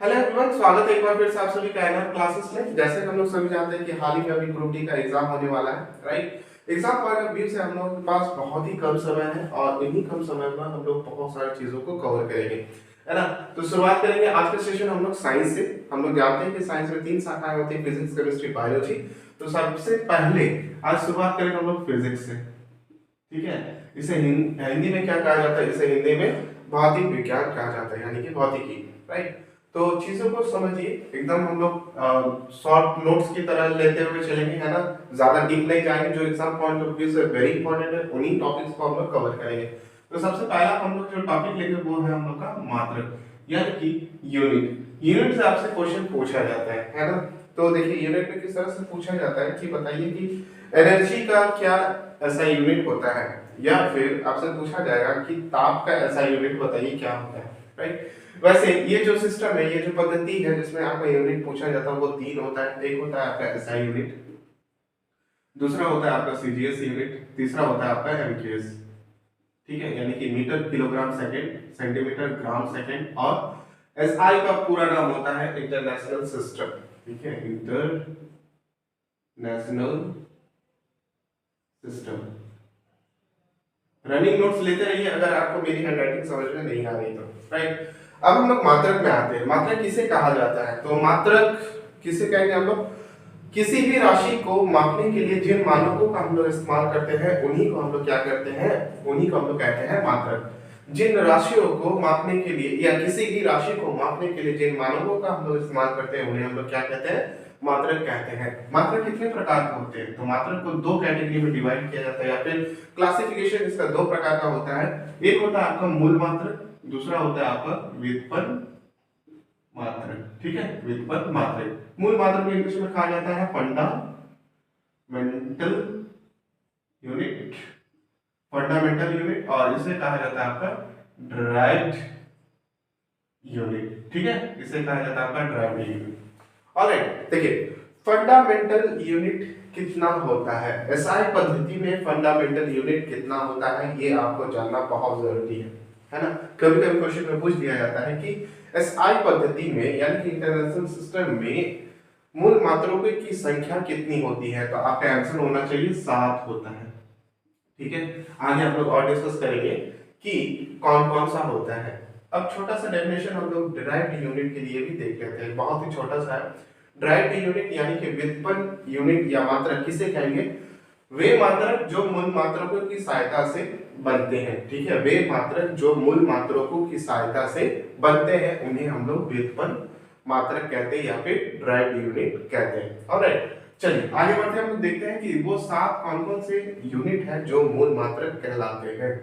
Hello everyone, स्वागत है एक बार फिर से आप सभी का एनआर क्लासेस में। जैसे हम लोग सभी जानते हैं कि हाल ही में अभी ग्रुप डी का एग्जाम होने वाला है, right. Exam point of view से हम लोग के पास बहुत ही कम समय है और इन्हीं कम समय में हम लोग बहुत सारी चीजों को कवर करेंगे, है ना। तो शुरुआत करेंगे आज का सेशन हम लोग साइंस से। हम लोग जानते हैं कि साइंस में तीन शाखाएं होती है, फिजिक्स, केमिस्ट्री, बायोलॉजी। तो सबसे पहले आज शुरुआत करेंगे हम लोग फिजिक्स से, ठीक है। इसे हिंदी में क्या कहा जाता है? इसे हिंदी में भौतिक विज्ञान कहा जाता है, यानी कि भौतिकी, राइट। तो चीजों को समझिए, एकदम हम लोग शॉर्ट नोट्स की तरह लेते हुए चलेंगे, है ना। ज्यादा डीप नहीं जाएंगे, जो एग्जाम पॉइंट ऑफ व्यू से वेरी इंपॉर्टेंट है उन्हीं टॉपिक्स को हम लोग कवर करेंगे। तो सबसे पहला हम लोग जो टॉपिक लेंगे वो है हम लोग का मात्रक, यानी कि यूनिट। यूनिट से आपसे क्वेश्चन पूछा जाता है ना। तो देखिए यूनिट में किस तरह से पूछा जाता है कि बताइए कि एनर्जी का क्या ऐसा यूनिट होता है, या फिर आपसे पूछा जाएगा कि ताप का ऐसा यूनिट बताइए क्या होता है, राइट। वैसे ये जो सिस्टम है, ये जो पद्धति है जिसमें आपका यूनिट पूछा जाता है वो तीन होता है। एक होता है आपका एसआई यूनिट, दूसरा होता है आपका सीजीएस यूनिट, तीसरा होता है आपका एमकेएस, ठीक है, यानी कि metre kilogram second, centimetre gram second. और एसआई का पूरा नाम होता है इंटरनेशनल सिस्टम, ठीक है, इंटरनेशनल सिस्टम। रनिंग नोट्स लेते रहिए अगर आपको मेरी हैंडराइटिंग समझ में नहीं आ रही तो, राइट। अब हम लोग मात्रक में आते हैं। मात्रक किसे कहा जाता है? तो मात्रक किसे कहेंगे हम लोग? किसी भी राशि को मापने के लिए जिन मानकों का हम लोग इस्तेमाल करते हैं उन्हीं को हम लोग क्या करते हैं? उन्हीं को हम लोग कहते हैं मात्रक। जिन राशियों को मापने के लिए या किसी भी राशि को मापने के लिए जिन मानकों का हम लोग इस्तेमाल करते हैं उन्हें हम लोग क्या कहते हैं? मात्रक कहते हैं। मात्रक कितने प्रकार के होते हैं? तो मात्रक को दो कैटेगरी में डिवाइड किया जाता है, या फिर क्लासिफिकेशन इसका दो प्रकार का होता है। एक होता है आपका मूल मात्रक, दूसरा होता है आपका व्युत्पन्न मात्रक, ठीक है, व्युत्पन्न मात्रक। मूल मात्रक को इंग्लिश में कहा जाता है फंडामेंटल यूनिट, फंडामेंटल यूनिट, और इसे कहा जाता है आपका डिराइव्ड यूनिट, ठीक है, इसे कहा जाता है आपका डिराइव्ड यूनिट। ऑलराइट, देखिए फंडामेंटल यूनिट कितना होता है, एसआई पद्धति में फंडामेंटल यूनिट कितना होता है ये आपको जानना बहुत जरूरी है ना। कभी कभी क्वेश्चन में पूछ दिया जाता है कि एसआई पद्धति में यानी कि इंटरनेशनल सिस्टम में मूल मात्रों की संख्या कितनी होती है? तो आपका आंसर होना चाहिए 7 होता है, ठीक है। आगे हम लोग और डिस्कस करेंगे कि कौन कौन सा होता है। अब छोटा सा डेफिनेशन हम लोग डिराइव्ड यूनिट के लिए भी देख लेते हैं, बहुत ही छोटा सा है। डिराइव्ड यूनिट यानी कि व्युत्पन्न यूनिट या मात्रक किसे कहेंगे? वे मात्रक जो मूल मात्रकों की सहायता से बनते हैं, ठीक है, वे मात्रक जो मूल मात्रकों की सहायता से बनते हैं उन्हें हम लोग व्युत्पन्न मात्रक कहते हैं या फिर डिराइव्ड यूनिट कहते हैं। ऑलराइट, चलिए आगे बढ़ते हैं। हम लोग देखते हैं कि वो 7 कौन कौन से यूनिट है जो मूल मात्रक कहलाते हैं।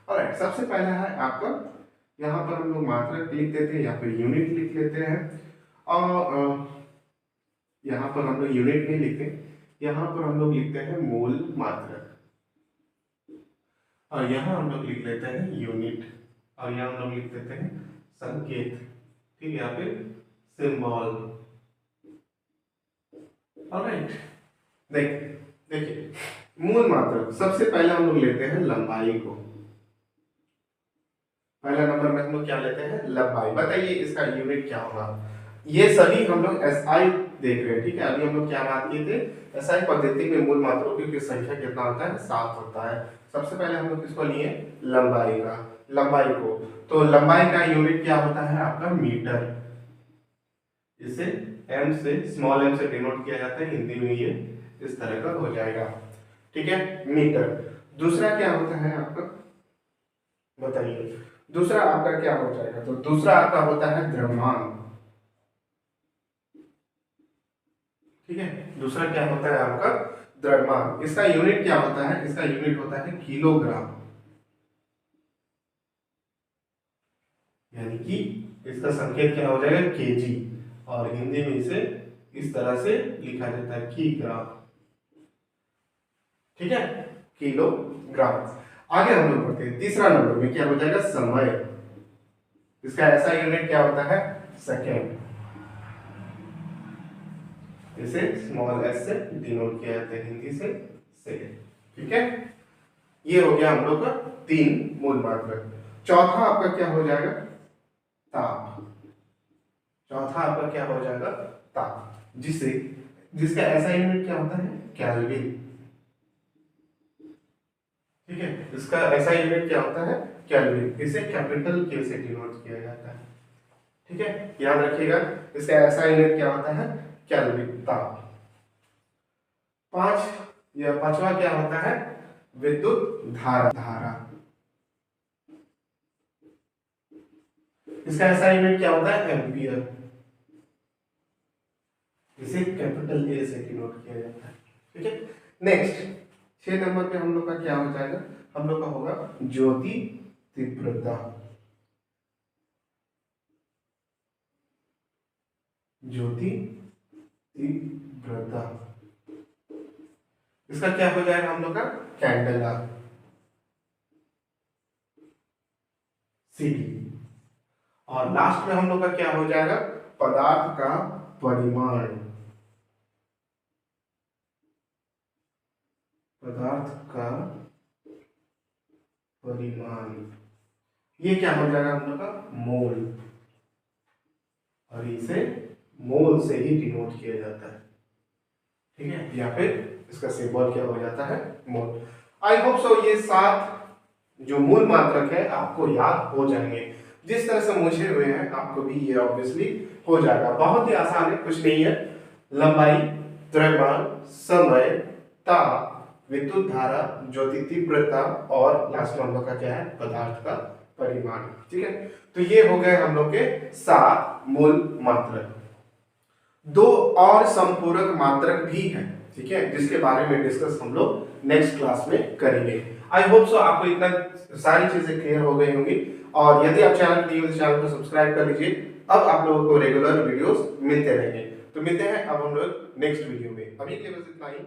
ऑलराइट, सबसे पहला है आपका, यहाँ पर हम लोग मात्रक लिख देते हैं या फिर यूनिट लिख लेते हैं। और यहाँ पर हम लोग यूनिट नहीं लिखते, यहाँ पर हम लोग लिखते हैं मूल मात्रक, और यहाँ हम लोग लिख लेते हैं यूनिट, और यहाँ हम लोग लिख देते हैं संकेत, ठीक है, या फिर सिंबल। ऑलराइट, देखिए मूल मात्रक सबसे पहले हम लोग लेते हैं लंबाई को। पहला नंबर में हम लोग क्या लेते हैं? लंबाई। बताइए इसका यूनिट क्या होगा? ये सभी हम लोग एसआई देख रहे हैं, ठीक है। अभी हम लोग क्या बात किए थे? एसआई पद्धति में मूल मात्रों की संख्या कितना होता है? 7 होता है। सबसे पहले हम लोग किसको लिए? लंबाई का, लंबाई को। तो लंबाई का यूनिट क्या होता है आपका? मीटर। इसे एम से, स्मॉल एम से डिनोट किया जाता है, हिंदी में ये इस तरह का हो जाएगा, ठीक है, मीटर। दूसरा क्या होता है आपका? बताइए दूसरा आपका क्या हो जाएगा? तो दूसरा आपका होता है द्रव्यमान, ठीक है। दूसरा क्या होता है आपका? द्रव्यमान। इसका यूनिट क्या होता है? इसका यूनिट होता है किलोग्राम, यानी कि इसका संकेत क्या हो जाएगा? केजी, और हिंदी में इसे इस तरह से लिखा जाता है किग्राम, ठीक है, किलोग्राम। आगे हम लोग बढ़ते हैं, तीसरा नंबर में क्या हो जाएगा? समय। इसका ऐसा यूनिट क्या होता है? सेकेंड। इसे स्मॉल एस से डिनोट किया जाता है, हिंदी से सेकेंड, ठीक है। ये हो गया हम लोग का 3 मूल मात्रक। चौथा आपका क्या हो जाएगा? ताप। चौथा आपका क्या हो जाएगा, ताप, जिसका ऐसा यूनिट क्या होता है, केल्विन। ठीक है, इसका ऐसा यूनिट क्या होता है, केल्विन। इसे कैपिटल के से डिनोट किया जाता है। ठीक है, याद रखिएगा, इसका ऐसा यूनिट क्या होता है, केल्विन, ताप। पांचवा क्या होता है, विद्युत धारा। इसका ऐसा यूनिट क्या होता है, एम्पियर। इसे कैपिटल ए से डिनोट किया जाता है। ठीक है, नेक्स्ट 6 नंबर पे हम लोग का क्या हो जाएगा, हम लोग का होगा ज्योति तीव्रता। ज्योति तीव्रता, इसका क्या हो जाएगा हम लोग का, कैंडेला, सीडी। और लास्ट में हम लोग का क्या हो जाएगा, पदार्थ का परिमाण। पदार्थ का परिमाण, ये क्या हो जाएगा हम लोग का, मोल। और इसे मोल से ही डिनोट किया जाता है। ठीक है, या फिर इसका सिंबल क्या हो जाता है, मोल। आई होप सो ये 7 जो मूल मात्रक है आपको याद हो जाएंगे। जिस तरह से मुझे हुए हैं आपको भी ये ऑब्वियसली हो जाएगा। बहुत ही आसान है, कुछ नहीं है। लंबाई, द्रव्यमान, समय, ताप, विद्युत धारा, ज्योति तीव्रता और लास्ट में हम लोग का क्या है, पदार्थ का परिमाण। ठीक है, तो ये हो गए हम लोग के 7 मूल मात्रक। 2 और संपूरक मात्रक भी हैं, ठीक है, जिसके बारे में डिस्कस हम लोग नेक्स्ट क्लास में करेंगे। आई होप सो आपको इतना सारी चीजें क्लियर हो गई होंगी। और यदि आप चैनल पर नए हो तो चैनल को सब्सक्राइब कर लीजिए। अब आप लोगों को रेगुलर वीडियोस मिलते रहेंगे। तो मिलते हैं अब हम लोग नेक्स्ट वीडियो में। अभी के लिए बस इतना ही।